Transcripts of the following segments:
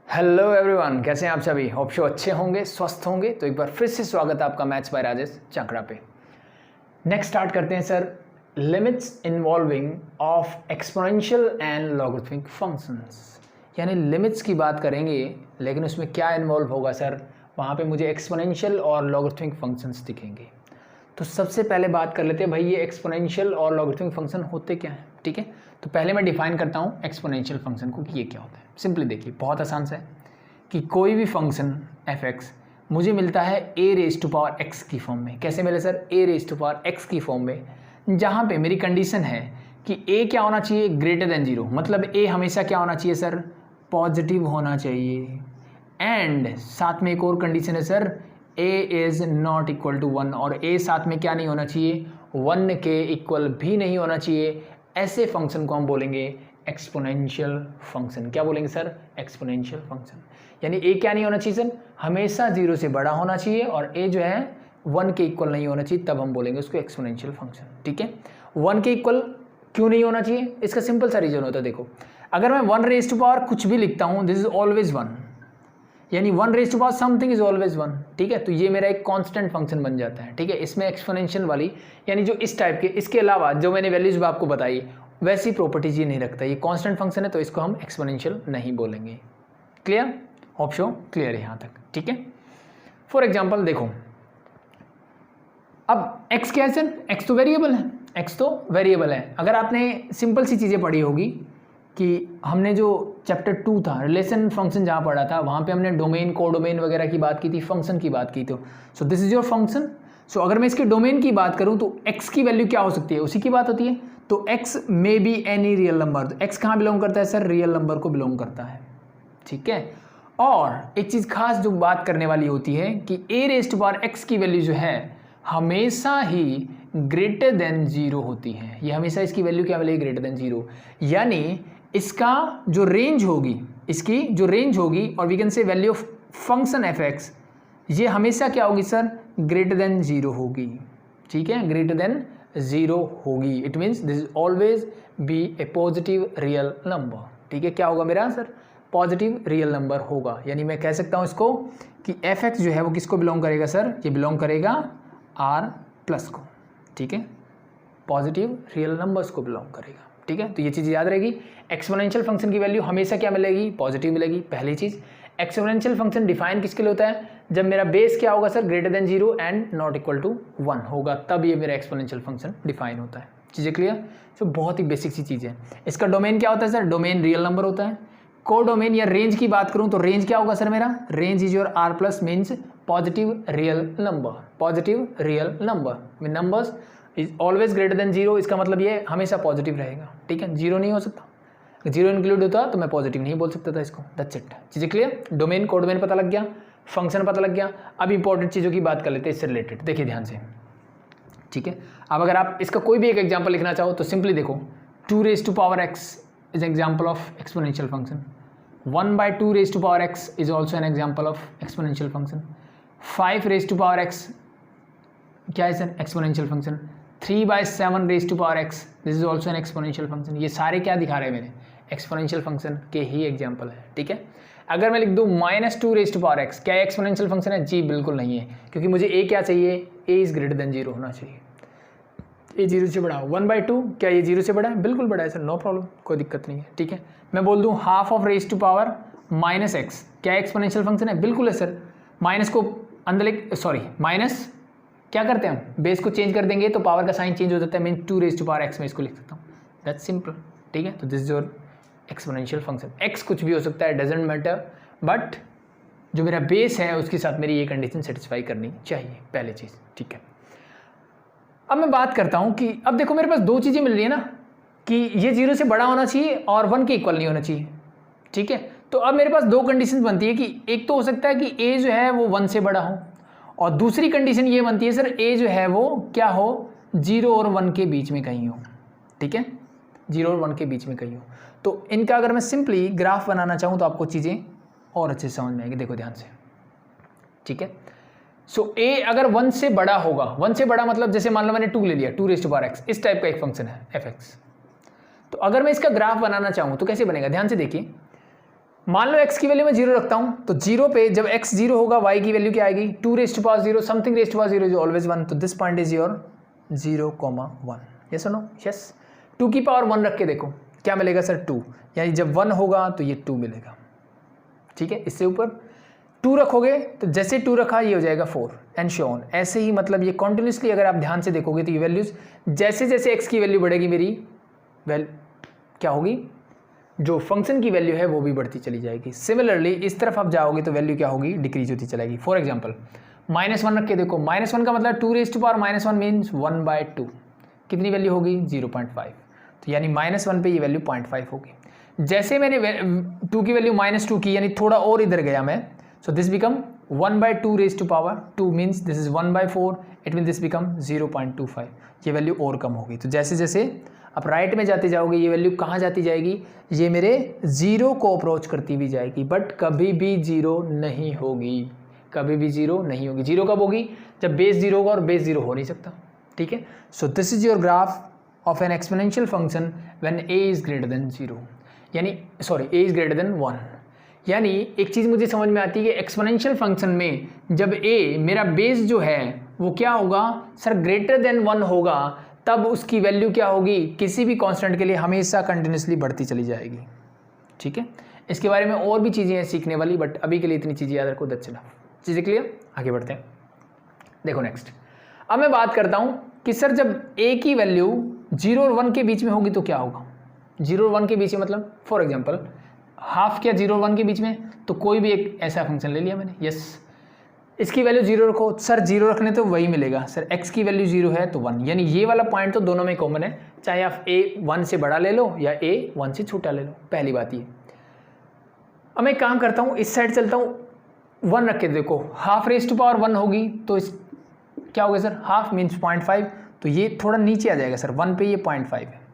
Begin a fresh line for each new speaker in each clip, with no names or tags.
Hello everyone, कैसे हैं आप सभी। होप शो अच्छे होंगे, स्वस्थ होंगे। तो एक बार फिर से स्वागत है आपका मैथ्स बाय राजेश चाकड़ा पे। नेक्स्ट स्टार्ट करते हैं sir, limits involving of exponential and logarithmic functions. यानी लिमिट्स की बात करेंगे, लेकिन उसमें क्या इन्वॉल्व होगा सर, वहाँ पे मुझे एक्सपोनेंशियल और लॉगरिथमिक फंक्शंस दिखेंगे। तो सबसे पहले बात कर लेते हैं भाई, ये एक्सपोनेंशियल और लॉगरिथमिक फंक्शन होते क्या हैं। ठीक है, तो पहले मैं डिफाइन करता हूँ एक्सपोनेंशियल फंक्शन को कि ये क्या होता है। सिंपली देखिए, बहुत आसान सा है कि कोई भी फंक्शन एफ एक्स मुझे मिलता है a raise to power x की फॉर्म में। कैसे मिले sir? A raise to power x की फॉर्म में, जहाँ पे मेरी कंडीशन है कि ए क्या होना चाहिए, ग्रेटर देन जीरो। मतलब ए हमेशा क्या होना चाहिए सर, पॉजिटिव होना चाहिए। एंड साथ में एक और कंडीशन है sir, a is not equal to one. और ए साथ में क्या नहीं होना चाहिए, वन के इक्वल भी नहीं होना चाहिए। ऐसे फंक्शन को हम बोलेंगे एक्सपोनेंशियल फंक्शन। क्या बोलेंगे सर? Exponential function. यानी ए क्या नहीं होना चाहिए सर, हमेशा जीरो से बड़ा होना चाहिए, और ए जो है वन के इक्वल नहीं होना चाहिए, तब हम बोलेंगे उसको एक्सपोनेंशियल फंक्शन। ठीक है, वन के इक्वल क्यों नहीं होना चाहिए, इसका सिंपल सा रीजन होता है। देखो, अगर मैं वन रेज टू पावर कुछ भी लिखता हूँ, दिस इज ऑलवेज वन, यानी one raise to power something is always one. ठीक है, तो ये मेरा एक कांस्टेंट फंक्शन बन जाता है। ठीक है, इसमें एक्सपोनेंशियल वाली, यानी जो इस टाइप के, इसके अलावा जो मैंने वैल्यूज भी आपको बताई, वैसी प्रॉपर्टीज ये नहीं रखता। ये कांस्टेंट फंक्शन है, तो इसको हम एक्सपोनेंशियल नहीं बोलेंगे। क्लियर? होप शो क्लियर है यहाँ तक। ठीक है, फॉर एग्जाम्पल देखो, अब x क्या है सर? x तो वेरिएबल है, x तो वेरिएबल है। अगर आपने सिंपल सी चीज़ें पढ़ी होगी कि हमने जो चैप्टर 2 था, रिलेशन फंक्शन जहाँ पढ़ा था, वहाँ पे हमने डोमेन, कोडोमेन वगैरह की बात की थी, फंक्शन की बात की थी। So this is your function. So अगर मैं इसके डोमेन की बात करूँ तो x की वैल्यू क्या हो सकती है, उसी की बात होती है। तो x may be any real number. तो x कहाँ बिलोंग करता है सर? रियल नंबर को बिलोंग करता है। ठीक है, और एक चीज़ खास जो बात करने वाली होती है कि a raise to power x की वैल्यू जो है हमेशा ही ग्रेटर देन जीरो होती है। ये हमेशा इसकी वैल्यू क्या मिलेगी? Greater than zero. यानी इसका जो रेंज होगी, इसकी जो रेंज होगी, और we can say value of function f x, ये हमेशा क्या होगी सर? ग्रेटर देन जीरो होगी। ठीक है, ग्रेटर देन जीरो होगी। It means this is always be A positive real number. ठीक है, क्या होगा मेरा आंसर? पॉजिटिव रियल नंबर होगा। यानी मैं कह सकता हूँ इसको कि एफ एक्स जो है वो किसको बिलोंग करेगा सर? ये बिलोंग करेगा आर प्लस को। ठीक है, पॉजिटिव रियल नंबर्स को बिलोंग करेगा। ठीक है, तो ये चीज़ याद रहेगी। एक्सपोनेंशियल फंक्शन की वैल्यू हमेशा क्या मिलेगी? पॉजिटिव मिलेगी, पहली चीज़। एक्सपोनेंशियल फंक्शन डिफाइन किसके लिए होता है? जब मेरा बेस क्या होगा sir? Greater than zero and not equal to one होगा, तब ये मेरा एक्सपोनेंशियल फंक्शन डिफाइन होता है। चीज़ें क्लियर? तो बहुत ही बेसिक सी चीज़ है। इसका डोमेन क्या होता है सर? डोमेन रियल नंबर होता है। को डोमेन या रेंज की बात करूं तो रेंज क्या होगा सर मेरा? Range is your R plus, means positive real number. Positive real number mean numbers is always greater than zero. इसका मतलब ये हमेशा पॉजिटिव रहेगा। ठीक है, जीरो नहीं हो सकता। अगर जीरो इंक्लूड होता तो मैं पॉजिटिव नहीं बोल सकता था इसको। That's it. चीज़ें क्लियर? डोमेन, को डोमेन पता लग गया, फंक्शन पता लग गया। अब इंपॉर्टेंट चीज़ों की बात कर लेते हैं इससे रिलेटेड। देखिए ध्यान से। ठीक है, अब अगर आप इसका कोई भी एक एग्जाम्पल लिखना चाहो तो सिंपली देखो, 2 raise to power x is example of exponential function. 1/2 raise to power x is also an example of exponential function. 5 raise to power x क्या है sir? Exponential function. 3/7 raise to power x, this is also an exponential function. ये सारे क्या दिखा रहे हैं मेरे? Exponential function के ही एग्जाम्पल है। ठीक है, अगर मैं लिख दूँ -2 रेज टू पावर एक्स, क्या एक्सपोनेंशियल फंक्शन है? जी बिल्कुल नहीं है, क्योंकि मुझे ए क्या चाहिए? ए इज ग्रेटर देन जीरो होना चाहिए। ए जीरो से बड़ा। 1/2 क्या ये जीरो से बड़ा है? बिल्कुल बड़ा है सर, नो प्रॉब्लम, कोई दिक्कत नहीं है। ठीक है, मैं बोल दूँ half of raise to power -x, क्या एक्सपोनेंशियल फंक्शन है? बिल्कुल है सर। माइनस को अंदर एक, सॉरी माइनस क्या करते हैं हम? बेस को चेंज कर देंगे तो पावर का साइन चेंज हो जाता है। Mean 2 raise to power x में इसको लिख सकता हूँ। That's simple. ठीक है, तो this is your exponential function. X कुछ भी हो सकता है, डजेंट मैटर, बट जो मेरा बेस है उसके साथ मेरी ये कंडीशन सेटिस्फाई करनी चाहिए, पहली चीज़। ठीक है, अब मैं बात करता हूँ कि अब देखो मेरे पास दो चीज़ें मिल रही है ना, कि ये जीरो से बड़ा होना चाहिए और वन के इक्वल नहीं होना चाहिए। ठीक है, तो अब मेरे पास दो कंडीशन बनती है कि एक तो हो सकता है कि ए जो है वो वन से बड़ा हो, और दूसरी कंडीशन ये बनती है सर ए जो है वो क्या हो? जीरो और वन के बीच में कहीं हो। ठीक है, जीरो और वन के बीच में कहीं हो। तो इनका अगर मैं सिंपली ग्राफ बनाना चाहूँ तो आपको चीज़ें और अच्छे से समझ में आएगी। देखो ध्यान से। ठीक है, सो ए अगर वन से बड़ा होगा, वन से बड़ा मतलब जैसे मान लो मैंने 2 ले लिया, 2 रेज टू पावर एक्स, इस टाइप का एक फंक्शन है एफ एक्स। तो अगर मैं इसका ग्राफ बनाना चाहूँ तो कैसे बनेगा? ध्यान से देखिए, मान लो x की वैल्यू मैं 0 रखता हूँ, तो 0 पे जब x 0 होगा y की वैल्यू क्या आएगी, 2 raise to power 0 something raise to power 0 is always 1, तो this point is your 0,1। Yes और नो? यस। 2 की पावर 1 रख के देखो क्या मिलेगा सर, 2, यानी जब 1 होगा तो ये 2 मिलेगा। ठीक है, इससे ऊपर 2 रखोगे तो जैसे 2 रखा ये हो जाएगा 4 एंड सो ऑन। ऐसे ही मतलब ये कॉन्टिन्यूसली अगर आप ध्यान से देखोगे तो ये वैल्यूज जैसे जैसे x की वैल्यू बढ़ेगी मेरी क्या होगी, जो फंक्शन की वैल्यू है वो भी बढ़ती चली जाएगी। सिमिलरली इस तरफ आप जाओगे तो वैल्यू क्या होगी, डिक्रीज होती चलेगी। फॉर एग्जाम्पल -1 रख के देखो, -1 का मतलब 2 रेज़ टू पावर -1 मीन्स 1/2, कितनी वैल्यू होगी 0.5, तो यानी -1 पे ये वैल्यू 0.5 होगी। जैसे मैंने 2 की वैल्यू -2 की, यानी थोड़ा और इधर गया मैं, so this become 1/2 raise to power 2 means this is 1/4, it mean this become 0.25, ये वैल्यू और कम होगी। तो जैसे जैसे आप राइट में जाते जाओगे ये वैल्यू कहाँ जाती जाएगी, ये मेरे 0 को अप्रोच करती भी जाएगी, बट कभी भी 0 नहीं होगी, कभी भी 0 नहीं होगी। 0 कब होगी, जब बेस 0 होगा, और बेस 0 हो नहीं सकता। ठीक है, so this is your graph of N exponential function when a is greater than 0, यानी sorry a is greater then 1। यानी एक चीज़ मुझे समझ में आती है कि एक्सपोनेंशियल फंक्शन में जब a मेरा बेस जो है वो क्या होगा सर, ग्रेटर देन 1 होगा, तब उसकी वैल्यू क्या होगी, किसी भी कांस्टेंट के लिए हमेशा कंटिन्यूसली बढ़ती चली जाएगी। ठीक है, इसके बारे में और भी चीज़ें हैं सीखने वाली, बट अभी के लिए इतनी चीज़ें याद रखो। That's enough. चीज़ें क्लियर? आगे बढ़ते हैं। देखो नेक्स्ट, अब मैं बात करता हूँ कि सर जब a की वैल्यू 0 और 1 के बीच में होगी तो क्या होगा। 0 और 1 के बीच में मतलब फॉर एग्जाम्पल हाफ क्या 0 और 1 के बीच में, तो कोई भी एक ऐसा फंक्शन ले लिया मैंने। यस, इसकी वैल्यू 0 रखो सर, 0 रखने तो वही मिलेगा सर, x की वैल्यू 0 है तो 1, यानी ये वाला पॉइंट तो दोनों में कॉमन है, चाहे आप a 1 से बड़ा ले लो या a 1 से छोटा ले लो, पहली बात ये। अब मैं काम करता हूँ, इस साइड चलता हूँ, 1 रख के देखो, हाफ रेज़ टू पावर 1 होगी तो इस क्या होगा सर, हाफ मीन्स 0.5, तो ये थोड़ा नीचे आ जाएगा सर, 1 पे ये 0.5 है।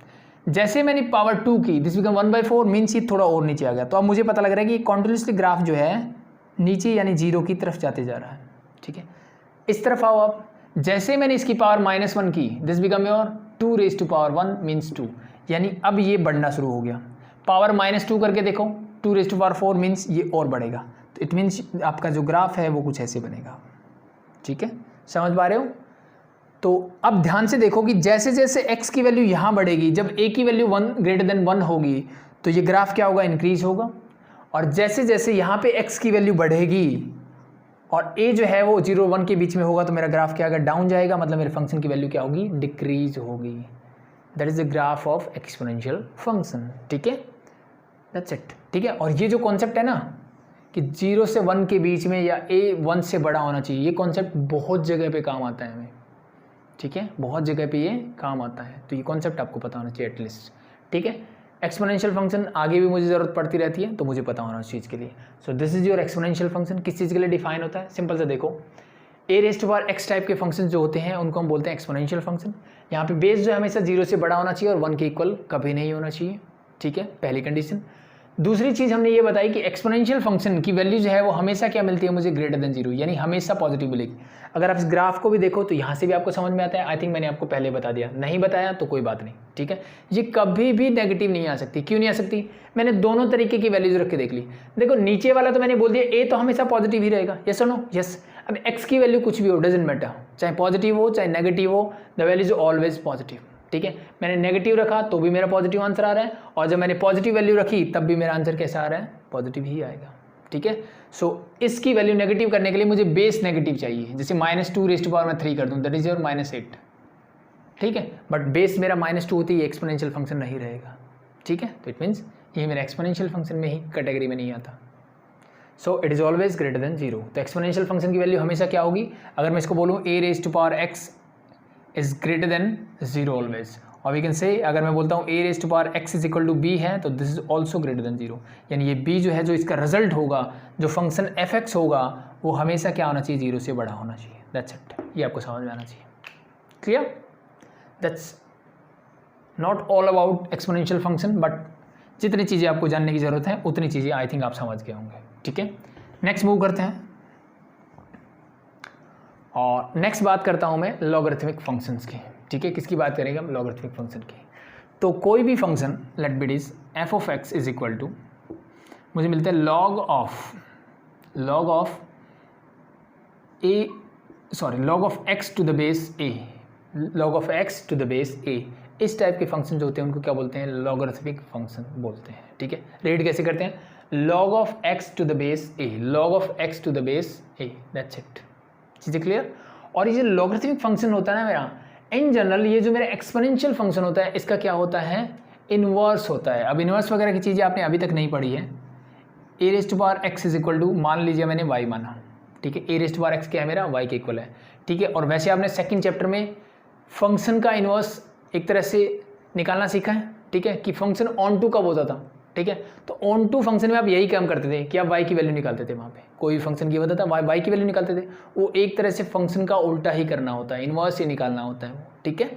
जैसे मैंने पावर 2 की, दिस बिकम 1/4 मीन्स ये थोड़ा और नीचे आ गया। तो अब मुझे पता लग रहा है कि कॉन्टिन्यूसली ग्राफ जो है नीचे यानी 0 की तरफ जाते जा रहा है। ठीक है, इस तरफ आओ आप, जैसे मैंने इसकी पावर -1 की, this become your 2 raise to power 1 means 2, यानी अब ये बढ़ना शुरू हो गया। पावर -2 करके देखो, 2 रेज़ टू पावर 4 मीन्स ये और बढ़ेगा, तो इट मीन्स आपका जो ग्राफ है वो कुछ ऐसे बनेगा। ठीक है, समझ पा रहे हो? तो अब ध्यान से देखो कि जैसे जैसे x की वैल्यू यहाँ बढ़ेगी, जब a की वैल्यू 1 ग्रेटर देन 1 होगी तो ये ग्राफ क्या होगा, इंक्रीज होगा, और जैसे जैसे यहाँ पे x की वैल्यू बढ़ेगी और a जो है वो 0 और 1 के बीच में होगा तो मेरा ग्राफ क्या होगा, डाउन जाएगा, मतलब मेरे फंक्शन की वैल्यू क्या होगी, डिक्रीज होगी। That is the graph of exponential function. ठीक है, दैट्स इट। ठीक है, और ये जो कॉन्सेप्ट है ना कि 0 से 1 के बीच में या a 1 से बड़ा होना चाहिए, ये कॉन्सेप्ट बहुत जगह पे काम आता है हमें। ठीक है, बहुत जगह पे ये काम आता है, तो ये कॉन्सेप्ट आपको पता होना चाहिए एटलीस्ट। ठीक है, एक्सपोनेंशियल फंक्शन आगे भी मुझे ज़रूरत पड़ती रहती है, तो मुझे पता होना उस चीज़ के लिए। सो this is your exponential function. किस चीज़ के लिए डिफाइन होता है, सिंपल से देखो, a raise to power x type के फंक्शन जो होते हैं उनको हम बोलते हैं एक्सपोनेंशियल फंक्शन। यहाँ पे बेस जो है हमेशा 0 से बड़ा होना चाहिए और 1 के इक्वल कभी नहीं होना चाहिए। ठीक है, पहली कंडीशन। दूसरी चीज़ हमने ये बताई कि एक्सपोनेंशियल फंक्शन की वैल्यू जो है वो हमेशा क्या मिलती है मुझे, ग्रेटर देन 0, यानी हमेशा पॉजिटिव मिलेगी। अगर आप इस ग्राफ को भी देखो तो यहाँ से भी आपको समझ में आता है। आई थिंक मैंने आपको पहले बता दिया, नहीं बताया तो कोई बात नहीं। ठीक है, ये कभी भी नेगेटिव नहीं आ सकती। क्यों नहीं आ सकती, मैंने दोनों तरीके की वैल्यूज रख के देख ली। देखो नीचे वाला तो मैंने बोल दिया a तो हमेशा पॉजिटिव ही रहेगा, यस और नो, यस। अब x की वैल्यू कुछ भी हो, डजेंट मैटर, चाहे पॉजिटिव हो चाहे नेगेटिव हो, the value is always positive. ठीक है, मैंने नेगेटिव रखा तो भी मेरा पॉजिटिव आंसर आ रहा है, और जब मैंने पॉजिटिव वैल्यू रखी तब भी मेरा आंसर कैसा आ रहा है, पॉजिटिव ही आएगा। ठीक है, सो इसकी वैल्यू नेगेटिव करने के लिए मुझे बेस नेगेटिव चाहिए, जैसे -2 रेज़ टू पावर मैं 3 कर दूँ, दैट इज योर -8। ठीक है, बट बेस मेरा -2 होती है, एक्सपोनेंशियल फंक्शन नहीं रहेगा। ठीक है, तो इट मीन्स ये मेरा एक्सपोनेंशियल फंक्शन में ही कैटेगरी में नहीं आता। So it is always greater than 0। तो एक्सपोनेंशियल फंक्शन की वैल्यू हमेशा क्या होगी, अगर मैं इसको बोलूँ a raise to power x is greater than 0 always, और वी कैन से अगर मैं बोलता हूँ a raise to power x is equal to b है तो this is also greater than 0, यानी ये b जो है, जो इसका रिजल्ट होगा, जो फंक्शन fx होगा, वो हमेशा क्या होना चाहिए, 0 से बड़ा होना चाहिए। दैट्स इट, ये आपको समझ में आना चाहिए। Clear? That's not all about exponential function, but जितनी चीज़ें आपको जानने की ज़रूरत है उतनी चीज़ें आई थिंक आप समझ गए होंगे। ठीक है, नेक्स्ट मूव करते हैं, और नेक्स्ट बात करता हूँ मैं लॉगरिथमिक फंक्शंस की। ठीक है, किसकी बात करेंगे हम, लॉगरिथमिक फंक्शन की। तो कोई भी function let be is f of x is equal to मुझे मिलता है log of x to the base a, log of x to the base a, इस टाइप के फंक्शन जो होते हैं उनको क्या बोलते हैं, लॉगरिथमिक फंक्शन बोलते हैं। ठीक है, रेड कैसे करते हैं, log of x to the base a, log of x to the base a, that's it। चीज़ें क्लियर। और ये जो लॉगरिथमिक फंक्शन होता है ना मेरा, इन जनरल ये जो मेरा एक्सपोनेंशियल फंक्शन होता है इसका क्या होता है, इन्वर्स होता है। अब इन्वर्स वगैरह की चीज़ें आपने अभी तक नहीं पढ़ी है। A raised to power x is equal to, मान लीजिए मैंने y माना, ठीक है, a raised to power x क्या है मेरा, y के इक्वल है। ठीक है, और वैसे आपने सेकंड चैप्टर में फंक्शन का इन्वर्स एक तरह से निकालना सीखा है। ठीक है, कि फंक्शन ऑन टू कब होता था। ठीक है, तो ऑन टू फंक्शन में आप यही काम करते थे कि आप y की वैल्यू निकालते थे, वहाँ पे कोई भी फंक्शन की होता था y की वैल्यू निकालते थे। वो एक तरह से फंक्शन का उल्टा ही करना होता है, इन्वर्स ही निकालना होता है वो। ठीक है,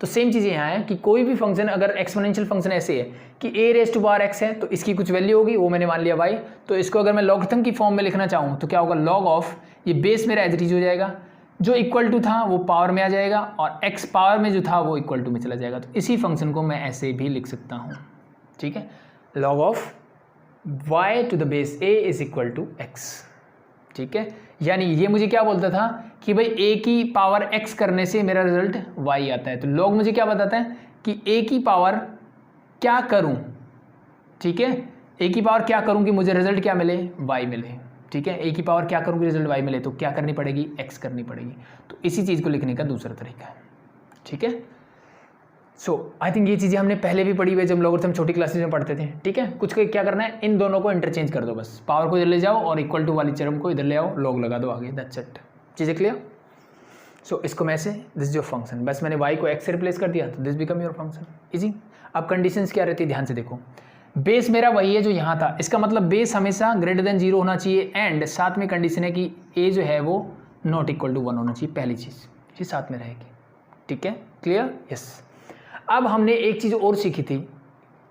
तो सेम चीज़ यहाँ है कि कोई भी फंक्शन अगर एक्सपोनेंशियल फंक्शन ऐसे है कि ए रेस्ट टू पावर एक्स है तो इसकी कुछ वैल्यू होगी, वो मैंने मान लिया y, तो इसको अगर मैं लॉगरिथम की फॉर्म में लिखना चाहूँ तो क्या होगा, लॉग ऑफ, ये बेस मेरा एज इट इज हो जाएगा, जो इक्वल टू था वो पावर में आ जाएगा और x पावर में जो था वो इक्वल टू में चला जाएगा। तो इसी फंक्शन को मैं ऐसे भी लिख सकता हूँ। ठीक है, log of y to the base a is equal to x। ठीक है, यानी ये मुझे क्या बोलता था कि भाई a की पावर x करने से मेरा रिजल्ट y आता है। तो लॉग मुझे क्या बताता है कि a की पावर क्या करूं, ठीक है, a की पावर क्या करूं कि मुझे रिजल्ट क्या मिले, y मिले। ठीक है, a की पावर क्या करूं कि रिजल्ट y मिले, तो क्या करनी पड़ेगी, x करनी पड़ेगी। तो इसी चीज़ को लिखने का दूसरा तरीका है। ठीक है, सो आई थिंक ये चीज़ें हमने पहले भी पढ़ी हुई है जब लॉगरिथम छोटी क्लासेज में पढ़ते थे। ठीक है, कुछ क्या करना है, इन दोनों को इंटरचेंज कर दो, बस पावर को इधर ले जाओ और इक्वल टू वाली टर्म को इधर ले आओ, लॉग लगा दो आगे, दैट्स इट। चीज़ें क्लियर। सो इसको मैं से, दिस इज योर फंक्शन, बस मैंने y को x से रिप्लेस कर दिया तो this become your function, easy. अब कंडीशंस क्या रहती है, ध्यान से देखो, बेस मेरा वही है जो यहाँ था, इसका मतलब बेस हमेशा ग्रेटर देन 0 होना चाहिए, एंड साथ में कंडीशन है कि a जो है वो नॉट इक्वल टू 1 होना चाहिए, पहली चीज़ ये साथ में रहेगी। ठीक है, क्लियर, यस। अब हमने एक चीज़ और सीखी थी,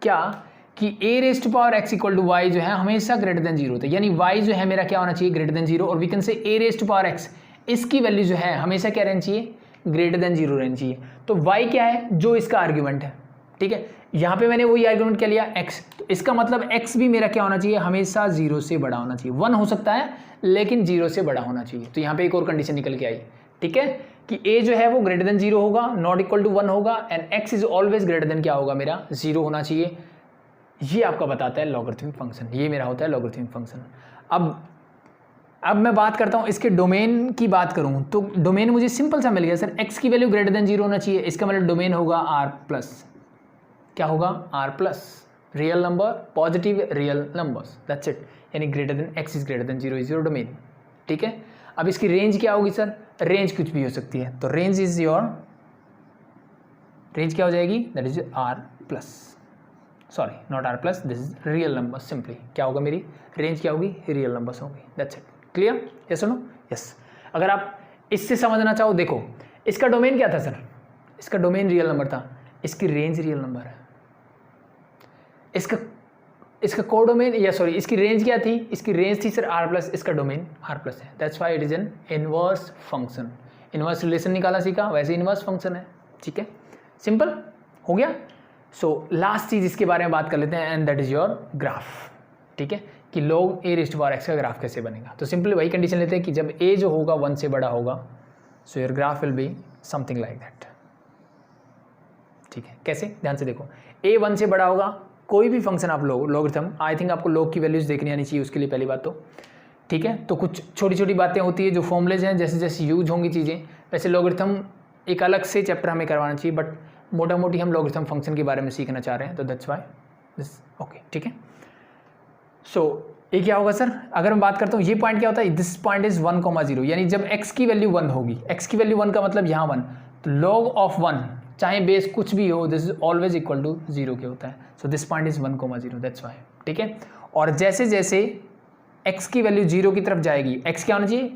क्या कि a raised to power x equal to y जो है हमेशा ग्रेटर देन 0 होता है, यानी y जो है मेरा क्या होना चाहिए, ग्रेटर देन 0, और we can say a raised to power x, इसकी वैल्यू जो है हमेशा क्या रहनी चाहिए, ग्रेटर देन 0 रहनी चाहिए। तो y क्या है, जो इसका आर्ग्यूमेंट है। ठीक है, यहाँ पे मैंने वही आर्ग्यूमेंट क्या लिया, x, तो इसका मतलब x भी मेरा क्या होना चाहिए, हमेशा 0 से बड़ा होना चाहिए। 1 हो सकता है लेकिन 0 से बड़ा होना चाहिए। तो यहाँ पे एक और कंडीशन निकल के आई, ठीक है, कि a जो है वो ग्रेटर देन 0 होगा, नॉट इक्वल टू 1 होगा, and x is always greater then क्या होगा, मेरा 0 होना चाहिए। ये आपका बताता है लॉगरिथमिक फंक्शन, ये मेरा होता है लॉगरिथमिक फंक्शन। अब मैं बात करता हूँ इसके डोमेन की बात करूँ तो डोमेन मुझे सिंपल सा मिल गया सर, x की वैल्यू ग्रेटर देन 0 होना चाहिए, इसका मतलब डोमेन होगा r+, क्या होगा, r+, real number, positive real numbers, that's it, यानी greater than x is greater than 0 is your domain. ठीक है, अब इसकी रेंज क्या होगी सर, रेंज कुछ भी हो सकती है, तो रेंज इज योर, रेंज क्या हो जाएगी, that is r+, sorry not r+, this is real number, simply क्या होगा, मेरी रेंज क्या होगी, रियल नंबर्स होंगी, दैट्स इट। क्लियर, यस और नो, यस। अगर आप इससे समझना चाहो, देखो इसका डोमेन क्या था सर, इसका डोमेन रियल नंबर था, इसकी रेंज रियल नंबर है, इसका कोडोमेन, या सॉरी इसकी रेंज क्या थी, इसकी रेंज थी सर r+, इसका डोमेन r+ है, that's why it is an inverse function. Inverse relation निकाला सीखा, वैसे इनवर्स फंक्शन है। ठीक है, सिंपल हो गया। सो लास्ट चीज़ इसके बारे में बात कर लेते हैं, and that is your graph. ठीक है, कि log a rest power x का ग्राफ कैसे बनेगा, तो सिंपली वही कंडीशन लेते हैं कि जब a जो होगा 1 से बड़ा होगा, so your graph will be something like that. ठीक है, कैसे, ध्यान से देखो, a 1 से बड़ा होगा, कोई भी फंक्शन आप लॉगरिथम, आई थिंक आपको log की वैल्यूज देखनी आनी चाहिए उसके लिए पहली बात तो। ठीक है, तो कुछ छोटी छोटी बातें होती है जो फॉर्मुलेज हैं, जैसे जैसे यूज होंगी चीज़ें, वैसे लॉगरिथम एक अलग से चैप्टर हमें करवाना चाहिए, बट मोटा मोटी हम लॉगरिथम फंक्शन के बारे में सीखना चाह रहे हैं, तो दैट्स व्हाई दिस, ओके, ठीक है। सो ये क्या होगा सर, अगर मैं बात करता हूँ, ये पॉइंट क्या होता है, दिस पॉइंट इज 1,0, यानी जब x की वैल्यू 1 होगी, x की वैल्यू 1 का मतलब यहाँ 1, तो log ऑफ 1 चाहे बेस कुछ भी हो, this is always equal to 0 के होता है, so this point is 1,0, that's why. ठीक है, और जैसे जैसे x की वैल्यू 0 की तरफ जाएगी, x क्या होना चाहिए,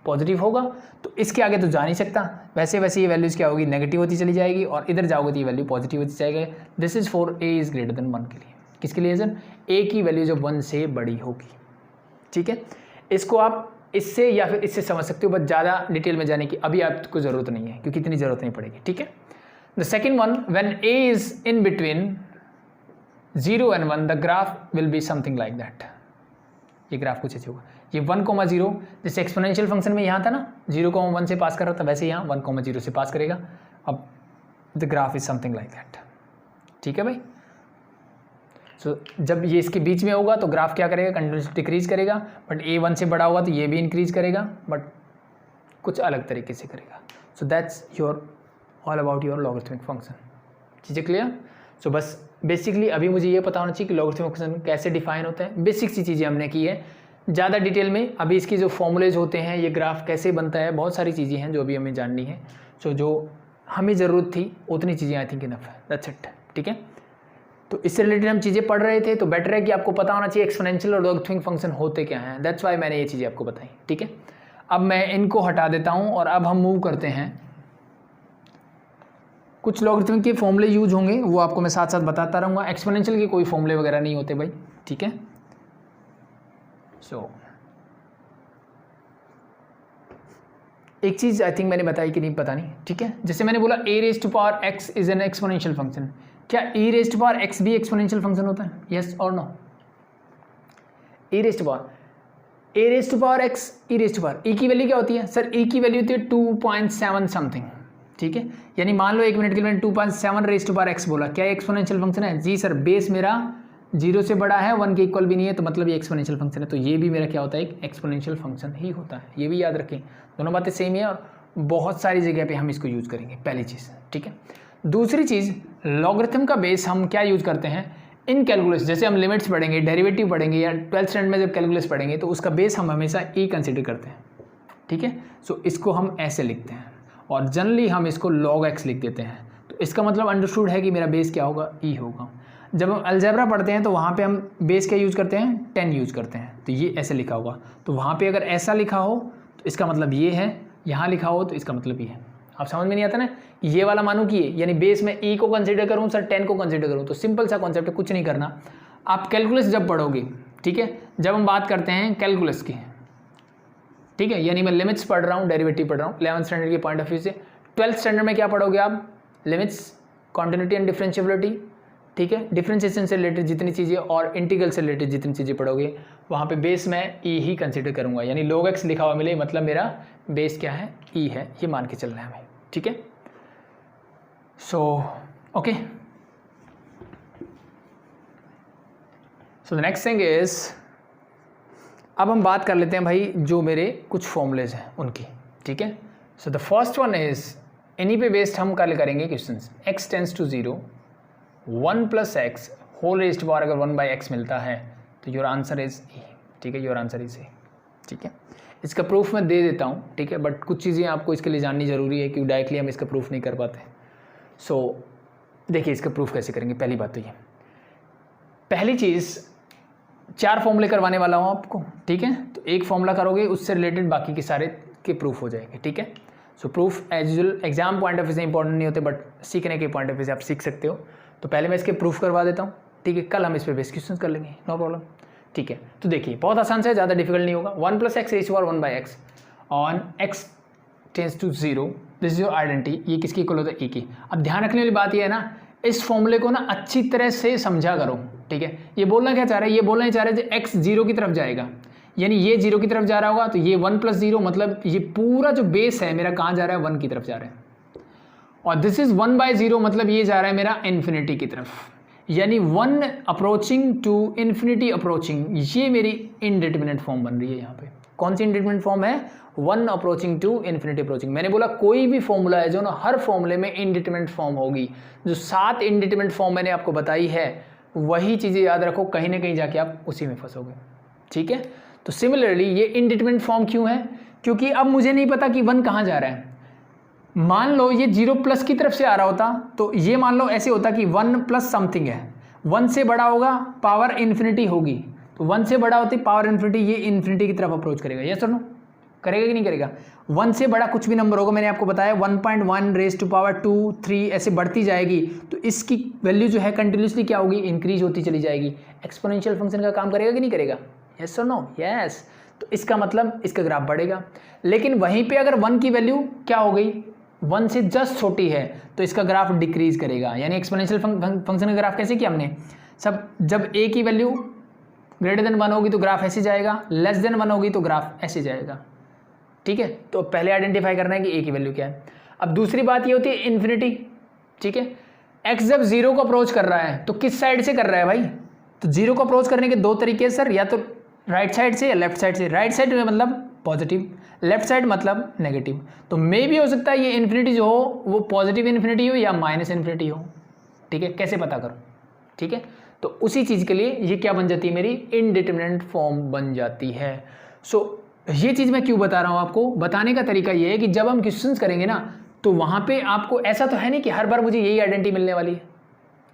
पॉजिटिव होगा, तो इसके आगे तो जा नहीं सकता, वैसे वैसे ये वैल्यूज़ क्या होगी, नेगेटिव होती चली जाएगी, और इधर जाओगे तो ये वैल्यू पॉजिटिव होती जाएगी। This is for a is greater then 1 के लिए, किसके लिए सर, a की वैल्यू जब 1 से बड़ी होगी। ठीक है, इसको आप इससे या फिर इससे समझ सकते हो, बट ज़्यादा डिटेल में जाने की अभी आपको ज़रूरत नहीं है, क्योंकि इतनी ज़रूरत नहीं पड़ेगी। ठीक है, the second one, when a is in between 0 and 1, the graph will be something like that. ये ग्राफ कुछ ऐसे होगा। ये 1,0 जैसे एक्सपोनेंशियल फंक्शन में यहाँ था ना 0,1 से पास कर रहा था, वैसे यहाँ 1,0 से पास करेगा। अब the graph is something like that. ठीक है भाई। सो जब ये इसके बीच में होगा तो ग्राफ क्या करेगा, कंटिन्यूसली डिक्रीज करेगा, बट a 1 से बड़ा होगा तो ये भी इंक्रीज करेगा, बट कुछ अलग तरीके से करेगा। So that's your all about your logarithmic function. चीज़ें क्लियर? सो बस बेसिकली अभी मुझे ये पता होना चाहिए कि लॉगरिथमिक फंक्शन कैसे डिफाइन होता है। बेसिक सी चीज़ें हमने की है, ज़्यादा डिटेल में अभी इसकी जो फॉर्मूलेज होते हैं, ये ग्राफ कैसे बनता है, बहुत सारी चीज़ें हैं जो अभी हमें जाननी है। सो जो हमें ज़रूरत थी उतनी चीज़ें आई थिंक इनफ है, दैट्स इट। ठीक है, तो इससे रिलेटेड हम चीज़ें पढ़ रहे थे, तो बेटर है कि आपको पता होना चाहिए एक्सपोनेंशियल और लॉगरिथमिक फंक्शन होते क्या हैं। दैट्स वाई मैंने ये चीज़ें आपको बताई। ठीक है, अब मैं इनको हटा देता हूँ और अब हम मूव करते हैं। कुछ लॉगरिथमिक के फॉर्मूले यूज होंगे, वो आपको मैं साथ साथ बताता रहूँगा। एक्सपोनेंशियल के कोई फॉर्मूले वगैरह नहीं होते भाई। ठीक है, सो एक चीज़ आई थिंक मैंने बताई कि नहीं पता नहीं। ठीक है, जैसे मैंने बोला a raise to power x is an exponential function. क्या e raise to power x भी एक्सपोनेंशियल फंक्शन होता है? यस और no? e raise to power x, e raise to power e की वैल्यू क्या होती है सर? e की वैल्यू होती है 2.7 समथिंग। ठीक है, यानी मान लो 1 मिनट के लिए मैंने 2.7 रेज़ टू पावर x बोला, क्या ये एक्सपोनेंशियल फंक्शन है? जी सर, बेस मेरा 0 से बड़ा है, 1 के इक्वल भी नहीं है, तो मतलब ये एक्सपोनेंशियल फंक्शन है। तो ये भी मेरा क्या होता है? एक एक्सपोनेंशियल फंक्शन ही होता है। ये भी याद रखें, दोनों बातें सेम है और बहुत सारी जगह पे हम इसको यूज़ करेंगे, पहली चीज़। ठीक है, दूसरी चीज़, लॉगरिथम का बेस हम क्या यूज़ करते हैं इन कैलकुलस। जैसे हम लिमिट्स पढ़ेंगे, डेरिवेटिव पढ़ेंगे, या 12th स्टैंडर्ड में जब कैलकुलस पढ़ेंगे, तो उसका बेस हम हमेशा e कंसिडर करते हैं। ठीक है, सो इसको हम ऐसे लिखते हैं और जनरली हम इसको log x लिख देते हैं। तो इसका मतलब अंडरस्टूड है कि मेरा बेस क्या होगा? e होगा। जब हम अलजेब्रा पढ़ते हैं तो वहाँ पे हम बेस क्या यूज़ करते हैं? 10 यूज़ करते हैं, तो ये ऐसे लिखा होगा। तो वहाँ पे अगर ऐसा लिखा हो तो इसका मतलब ये है, यहाँ लिखा हो तो इसका मतलब ये है। आप समझ में नहीं आता ना, ये वाला मानू कि ये, यानी बेस में e को कंसिडर करूँ सर, 10 को कंसिडर करूँ, तो सिंपल सा कॉन्सेप्ट है, कुछ नहीं करना। आप कैलकुलस जब पढ़ोगे, ठीक है, जब हम बात करते हैं कैलकुलस की, ठीक है, यानी मैं लिमिट्स पढ़ रहा हूँ, डेरिवेटिव पढ़ रहा हूँ 11th स्टैंडर्ड के पॉइंट ऑफ व्यू से। 12th स्टैंडर्ड में क्या पढ़ोगे आप? Limits, continuity and differentiability. ठीक है, डिफरेंशिएशन से रिलेटेड जितनी चीज़ें और इंटीग्रल से रिलेटेड जितनी चीज़ें पढ़ोगे, वहाँ पे बेस मैं e ही कंसिडर करूँगा। यानी log x लिखा हुआ मिले, मतलब मेरा बेस क्या है? e है, ये मान के चलना है हमें। ठीक है, so okay, so the next thing is, अब हम बात कर लेते हैं भाई जो मेरे कुछ फॉर्मूलेज हैं उनकी। ठीक है, so the first one is, इन्हीं पे बेस्ड हम कल करेंगे questions. x tends to 0, 1 + x whole raised to power अगर 1/x मिलता है तो योर आंसर इज e। ठीक है, योर आंसर इज e। ठीक है, इसका प्रूफ मैं दे देता हूँ। ठीक है, बट कुछ चीज़ें आपको इसके लिए जाननी ज़रूरी है क्योंकि डायरेक्टली हम इसका प्रूफ नहीं कर पाते। सो देखिए इसका प्रूफ कैसे करेंगे। पहली बात तो ये, पहली चीज़ 4 फॉर्मूले करवाने वाला हूँ आपको। ठीक है, तो एक फॉर्मूला करोगे, उससे रिलेटेड बाकी के सारे के प्रूफ हो जाएंगे। ठीक है, so proof as usual exam point of view से इंपॉर्टेंट नहीं होते, बट सीखने के पॉइंट ऑफ व्यू से आप सीख सकते हो। तो पहले मैं इसके प्रूफ करवा देता हूँ। ठीक है, कल हम इस पर बेस क्वेश्चन कर लेंगे, नो प्रॉब्लम। ठीक है, तो देखिए बहुत आसान से, ज़्यादा डिफिकल्ट नहीं होगा। 1 + x raised to power 1/x on x tends to 0, this is your identity. ये किसकी इक्वल होता है? e की। अब ध्यान रखने वाली बात ये है ना, इस फॉर्मूले को ना अच्छी तरह से समझा करो। ठीक है, ये बोलना क्या चाह रहा है? ये बोलना चाह रहा है कि x 0 की तरफ जाएगा, यानी ये 0 की तरफ जा रहा होगा, तो ये 1 + 0 मतलब ये पूरा जो बेस है मेरा कहाँ जा रहा है? 1 की तरफ जा रहा है। और दिस इज 1/0 मतलब ये जा रहा है मेरा इन्फिनिटी की तरफ, यानी 1 अप्रोचिंग टू इन्फिनिटी अप्रोचिंग। ये मेरी इनडिटरमिनेट फॉर्म बन रही है यहाँ पे। कौन सी इनडिटरमिनेट फॉर्म है? 1 अप्रोचिंग टू इन्फिनिटी अप्रोचिंग। मैंने बोला कोई भी फॉर्मूला है जो ना, हर फॉर्मूले में इनडिटरमिनेट फॉर्म होगी। जो 7 इनडिटरमिनेट फॉर्म मैंने आपको बताई है, वही चीज़ें याद रखो, कहीं ना कहीं जाके आप उसी में फंसोगे। ठीक है, तो सिमिलरली ये इनडिटरमिनेट फॉर्म क्यों है? क्योंकि अब मुझे नहीं पता कि 1 कहाँ जा रहा है। मान लो ये 0+ की तरफ से आ रहा होता, तो ये मान लो ऐसे होता कि 1 + समथिंग है, 1 से बड़ा होगा, पावर इन्फिनिटी होगी, तो 1 से बड़ा होती पावर इन्फिनिटी, ये इन्फिनिटी की तरफ अप्रोच करेगा। यस और नो? करेगा कि नहीं करेगा? 1 से बड़ा कुछ भी नंबर होगा, मैंने आपको बताया 1.1 रेज़्ड टू पावर 2, 3 ऐसे बढ़ती जाएगी, तो इसकी वैल्यू जो है कंटिन्यूसली क्या होगी? इंक्रीज होती चली जाएगी। एक्सपोनेंशियल फंक्शन का काम करेगा कि नहीं करेगा? यस और नो? यस। तो इसका मतलब इसका ग्राफ बढ़ेगा। लेकिन वहीं पे अगर 1 की वैल्यू क्या हो गई? 1 से जस्ट छोटी है, तो इसका ग्राफ डिक्रीज करेगा। यानी एक्सपोनेंशियल फंक्शन का ग्राफ कैसे किया हमने? सब जब a की वैल्यू ग्रेटर देन 1 होगी तो ग्राफ ऐसे जाएगा, लेस देन 1 होगी तो ग्राफ ऐसे जाएगा। ठीक है, तो पहले आइडेंटिफाई करना है कि ए की वैल्यू क्या है। अब दूसरी बात ये होती है इन्फिनिटी। ठीक है, एक्स जब 0 को अप्रोच कर रहा है तो किस साइड से कर रहा है भाई? तो 0 को अप्रोच करने के दो तरीके हैं सर, या तो राइट साइड से या लेफ्ट साइड से। राइट साइड में मतलब पॉजिटिव, लेफ्ट साइड मतलब नेगेटिव। तो मे भी हो सकता है ये इन्फिनिटी जो हो वो पॉजिटिव इन्फिनिटी हो या माइनस इन्फिनिटी हो। ठीक है, कैसे पता करो? ठीक है, तो उसी चीज़ के लिए ये क्या बन जाती है, मेरी इनडिटरमिनेट फॉर्म बन जाती है। सो ये चीज़ मैं क्यों बता रहा हूँ आपको, बताने का तरीका ये है कि जब हम क्वेश्चंस करेंगे ना तो वहाँ पे आपको ऐसा तो है नहीं कि हर बार मुझे यही आइडेंटिटी मिलने वाली है।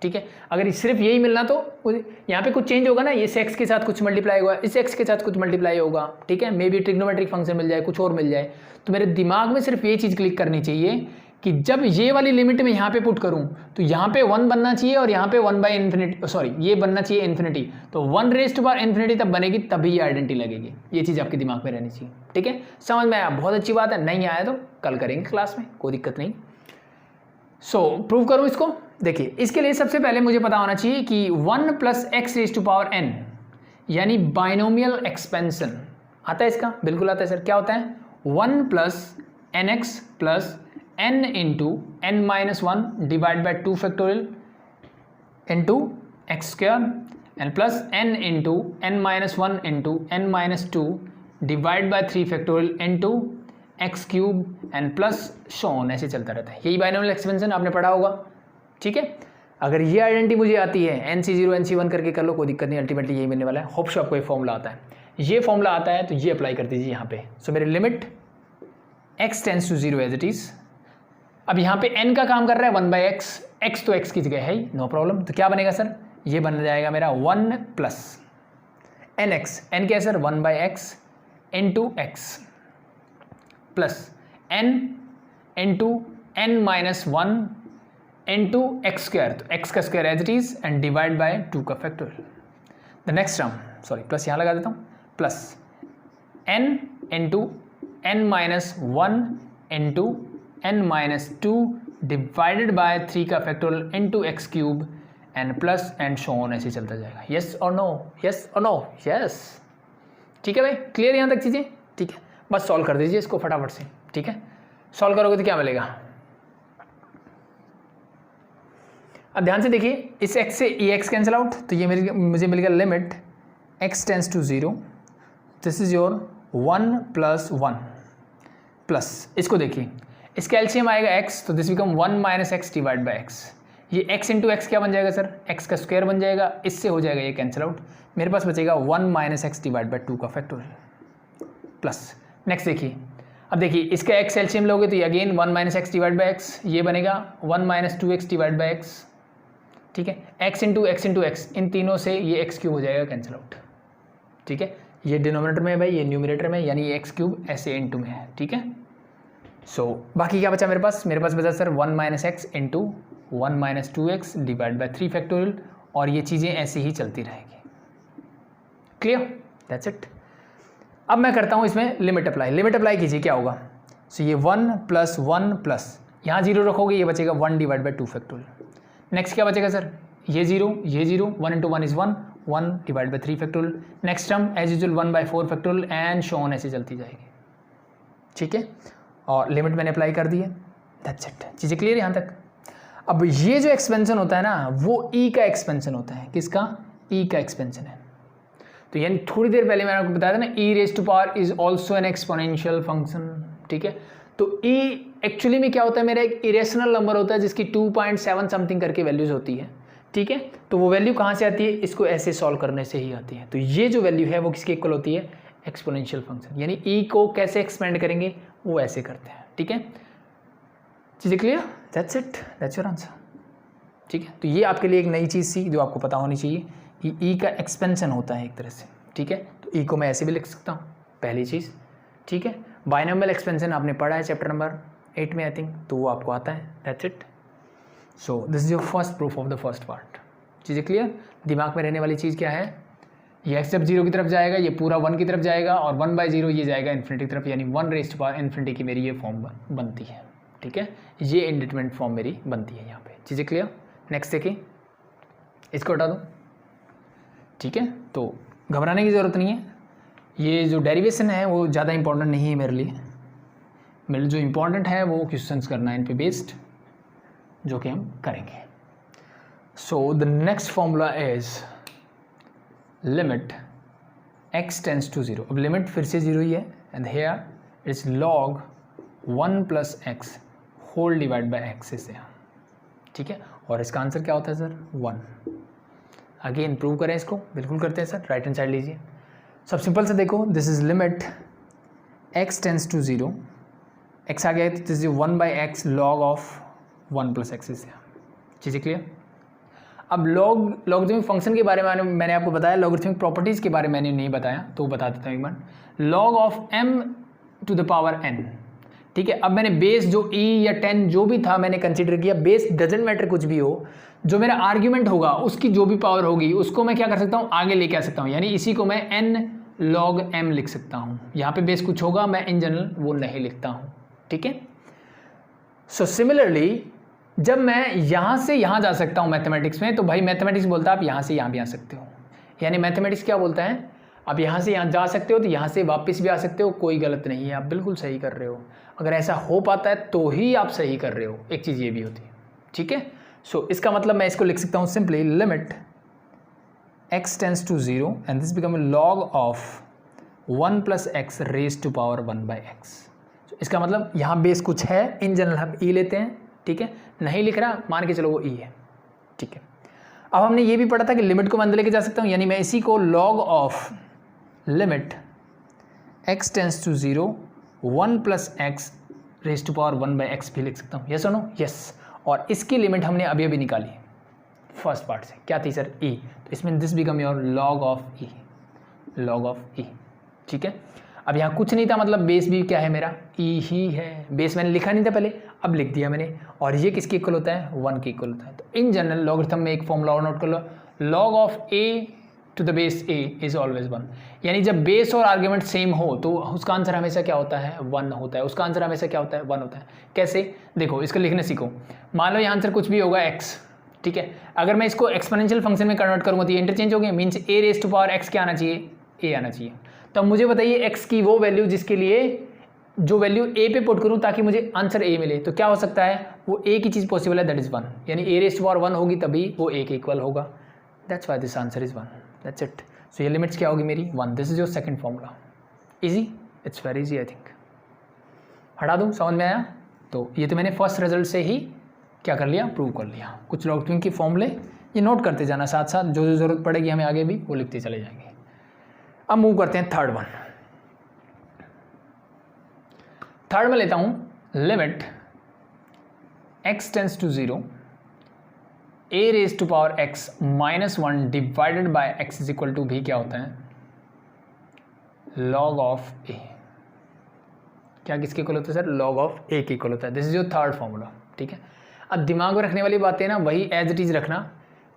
ठीक है, अगर सिर्फ यही मिलना तो यहाँ पे कुछ चेंज होगा ना, इस एक्स के साथ कुछ मल्टीप्लाई होगा, इस एक्स के साथ कुछ मल्टीप्लाई होगा। ठीक है, मे बी ट्रिग्नोमेट्रिक फंक्शन मिल जाए, कुछ और मिल जाए। तो मेरे दिमाग में सिर्फ ये चीज़ क्लिक करनी चाहिए कि जब ये वाली लिमिट में यहाँ पे पुट करूँ तो यहाँ पे 1 बनना चाहिए और यहाँ पे 1 बाई इन्फिनिटी, सॉरी ये बनना चाहिए इन्फिनिटी। तो 1 रेज़ टू पावर इन्फिनिटी तब बनेगी, तभी ये आइडेंटिटी लगेगी। ये चीज़ आपके दिमाग में रहनी चाहिए। ठीक है, समझ में आया? बहुत अच्छी बात है। नहीं आया तो कल करेंगे क्लास में, कोई दिक्कत नहीं। सो प्रूव करूँ इसको। देखिए, इसके लिए सबसे पहले मुझे पता होना चाहिए कि 1 plus x raise to power n यानी बाइनोमियल एक्सपेंशन आता है इसका? बिल्कुल आता है सर। क्या होता है? 1 plus n x plus n into n minus 1 divide by 2 factorial into x square and plus n into n minus 1 into n minus 2 divide by 3 factorial into x cube and plus so on, ऐसे चलता रहता है। यही binomial expansion आपने पढ़ा होगा। ठीक है, अगर ये आइडेंटिटी मुझे आती है NC0 NC1 करके कर लो, कोई दिक्कत नहीं, अल्टीमेटली यही मिलने वाला है। होप सो आपको ये फॉर्मूला आता है। ये फॉर्मूला आता है तो ये अप्लाई कर दीजिए यहाँ पे। सो मेरी limit x tends to 0 as it is. अब यहाँ पे n का काम कर रहा है 1 बाई एक्स, एक्स तो x की जगह है ही, नो प्रॉब्लम। तो क्या बनेगा सर? ये बन जाएगा मेरा 1 प्लस एन एक्स, एन क्या है sir? 1 by x into x plus n into n minus 1 into x square, तो एक्स का square as it is and divide by 2 का factorial. The next term, sorry plus यहाँ लगा देता हूँ, plus n into n minus 1 into n minus 2 divided by 3 का factorial into x cube and plus and so on, ऐसे चलता जाएगा। Yes और नो, यस और नो, यस। ठीक है भाई, क्लियर यहाँ तक चीज़ें? ठीक है, बस सॉल्व कर दीजिए इसको फटाफट से। ठीक है, सॉल्व करोगे तो क्या मिलेगा? अब ध्यान से देखिए, इस x से ये x कैंसिल आउट, तो ये मुझे मिल गया limit x tends to 0, this is your 1 plus 1 plus, इसको देखिए, इसका एलसीएम आएगा x, तो this become 1 minus x divide by x. ये x इंटू एक्स क्या बन जाएगा सर? x का स्क्वायर बन जाएगा, इससे हो जाएगा ये कैंसिल आउट, मेरे पास बचेगा 1 माइनस एक्स डिवाइड बाई 2 का फैक्टोरियल प्लस। नेक्स्ट देखिए, अब देखिए इसका x एलसीएम लोगे तो ये again 1 minus x divide by x, ये बनेगा 1 minus 2x divide by x. ठीक है, x इंटू एक्स, इन तीनों से ये एक्स क्यूब हो जाएगा कैंसिल आउट। ठीक है, ये डिनोमिनेटर में है भाई, ये न्यूमिनेटर में, यानी ये एक्स क्यूब ऐसे इंटू में है। ठीक है, सो बाकी क्या बचा मेरे पास? मेरे पास बचा sir 1 minus x into 1 minus 2x divide by 3 factorial, और ये चीज़ें ऐसे ही चलती रहेगी। क्लियर? That's it. अब मैं करता हूँ इसमें लिमिट अप्लाई। लिमिट अप्लाई कीजिए, क्या होगा? सो ये 1 प्लस 1 प्लस, यहाँ 0 रखोगे, ये बचेगा 1 डिवाइड बाई 2 फैक्टोरियल। नेक्स्ट क्या बचेगा सर? ये 0, 1 into 1 is 1, 1 divide by 3 factorial. Next term as usual 1 by 4 factorial and so on, ऐसे चलती जाएगी। ठीक है, और लिमिट मैंने अप्लाई कर दी है। That's it. चीज़ें क्लियर यहाँ तक? अब ये जो एक्सपेंशन होता है ना, वो ई का एक्सपेंशन होता है। किसका? ई का एक्सपेंशन है। तो यानी थोड़ी देर पहले मैंने आपको बताया था ना, e raise to power is also an exponential function. ठीक है, तो ई एक्चुअली में क्या होता है, मेरा एक इरेशनल नंबर होता है जिसकी 2.7 समथिंग करके वैल्यूज होती है। ठीक है, तो वो वैल्यू कहाँ से आती है? इसको ऐसे सॉल्व करने से ही आती है। तो ये जो वैल्यू है वो किसके इक्वल होती है? Exponential function. यानी ई को कैसे एक्सपेंड करेंगे, वो ऐसे करते हैं। ठीक है, चीज़ें clear? That's it, that's your answer. ठीक है, तो ये आपके लिए एक नई चीज़ थी जो आपको पता होनी चाहिए कि ई का एक्सपेंशन होता है एक तरह से। ठीक है, तो ई को मैं ऐसे भी लिख सकता हूँ, पहली चीज़। ठीक है, बाइनोमियल एक्सपेंशन आपने पढ़ा है चैप्टर नंबर 8 में आई थिंक, तो वो आपको आता है। That's it. So this is your first proof of the first part. चीज़ें क्लियर? दिमाग में रहने वाली चीज़ क्या है? ये एक्स जब 0 की तरफ जाएगा, ये पूरा 1 की तरफ जाएगा, और 1/0 ये जाएगा इन्फिनिटी की तरफ, यानी 1 रेज़ टू पावर इन्फिनिटी की मेरी ये फॉर्म बनती है। ठीक है, ये इंडिटरमिनेट फॉर्म मेरी बनती है यहाँ पे। चीज़ें क्लियर? नेक्स्ट देखिए, इसको हटा दो। ठीक है, तो घबराने की ज़रूरत नहीं है, ये जो डेरिवेशन है वो ज़्यादा इंपॉर्टेंट नहीं है मेरे लिए। मेरे जो इम्पॉर्टेंट है वो क्वेश्चंस करना है इन पे बेस्ड, जो कि हम करेंगे। So the next formula is limit x tends to 0। अब लिमिट फिर से 0 ही है, and here it's log 1 plus x whole divide by x is यहाँ, ठीक है। और इसका आंसर क्या होता है सर? 1। अगेन प्रूव करें इसको, बिल्कुल करते हैं सर। राइट हैंड साइड लीजिए, सब सिंपल से देखो, this is limit x tends to 0, x आ गया तो this is 1 by x log of 1 plus x is यहाँ। चीज़ें क्लियर? अब लॉगरिथमिक फंक्शन के बारे में मैंने आपको बताया, लॉगरिथमिक प्रॉपर्टीज़ के बारे में मैंने नहीं बताया, तो बता देता हूँ एक बार। Log of m to the power n, ठीक है। अब मैंने बेस जो e या 10 जो भी था मैंने कंसीडर किया, बेस डजेंट मैटर कुछ भी हो, जो मेरा आर्ग्यूमेंट होगा उसकी जो भी पावर होगी उसको मैं क्या कर सकता हूँ, आगे लेके आ सकता हूँ, यानी इसी को मैं n log m लिख सकता हूँ। यहाँ पे बेस कुछ होगा, मैं इन जनरल वो नहीं लिखता हूँ, ठीक है। सो सिमिलरली जब मैं यहाँ से यहाँ जा सकता हूँ मैथमेटिक्स में, तो भाई मैथमेटिक्स बोलता है आप यहाँ से यहाँ भी आ सकते हो, यानी मैथमेटिक्स क्या बोलता है, आप यहाँ से यहाँ जा सकते हो तो यहाँ से वापस भी आ सकते हो, कोई गलत नहीं है, आप बिल्कुल सही कर रहे हो। अगर ऐसा हो पाता है तो ही आप सही कर रहे हो, एक चीज़ ये भी होती है, ठीक है। सो इसका मतलब मैं इसको लिख सकता हूँ simply limit x tends to 0 and this become log of 1 plus x raise to power 1 by x. इसका मतलब यहाँ बेस कुछ है, इन जनरल हम e लेते हैं, ठीक है। नहीं लिख रहा, मान के चलो वो e है, ठीक है। अब हमने ये भी पढ़ा था कि लिमिट को मैं अंदर लेके जा सकता हूँ, यानी मैं इसी को log of limit x tends to 0 1 plus x raise to power 1 by x भी लिख सकता हूँ। यस और नो? यस। और इसकी लिमिट हमने अभी अभी निकाली फर्स्ट पार्ट से, क्या थी सर? e। तो इसमें this become your log of e, log of e, ठीक है। अब यहाँ कुछ नहीं था, मतलब बेस भी क्या है मेरा? e ही है। बेस मैंने लिखा नहीं था पहले, अब लिख दिया मैंने। और ये किसके इक्वल होता है? 1 के इक्वल होता है। तो इन जनरल लॉगरिथम में एक फॉर्मूला और नोट कर लो, log of a to the base a is always 1। यानी जब बेस और आर्ग्यूमेंट सेम हो तो उसका आंसर हमेशा क्या होता है? 1 होता है। उसका आंसर हमेशा क्या होता है? 1 होता है। कैसे? देखो इसको लिखने सीखो। मान लो ये आंसर कुछ भी होगा x, ठीक है। अगर मैं इसको एक्सपोनेंशियल फंक्शन में कन्वर्ट करूँगा तो ये इंटरचेंज हो गया, means a raise to power x क्या आना चाहिए? a आना चाहिए। तो मुझे बताइए x की वो वैल्यू जिसके लिए जो वैल्यू a पे पुट करूँ ताकि मुझे आंसर a मिले, तो क्या हो सकता है? वो a की चीज़ पॉसिबल है, दैट इज़ 1, यानी a रेज टू पावर 1 होगी तभी वो a के इक्वल होगा। That's why this answer is 1, that's it. So ये लिमिट्स क्या होगी मेरी? 1। This is your second formula. Easy, it's very easy I think. हटा दूँ, समझ में आया? तो ये तो मैंने फर्स्ट रिजल्ट से ही क्या कर लिया? प्रूव कर लिया। कुछ लॉगरिथम के फॉर्मूले ये नोट करते जाना, साथ साथ जो जो ज़रूरत पड़ेगी हमें आगे भी वो लिखते चले जाएंगे। अब मूव करते हैं थर्ड वन। थर्ड में लेता हूँ limit x tends to 0 a raise to power x minus 1 divided by x is equal to भी क्या होता है? Log of a। क्या किसके इक्वल होता है सर? लॉग ऑफ a के इक्वल होता है। This is your third formula, ठीक है। अब दिमाग में रखने वाली बातें ना वही एज इट इज रखना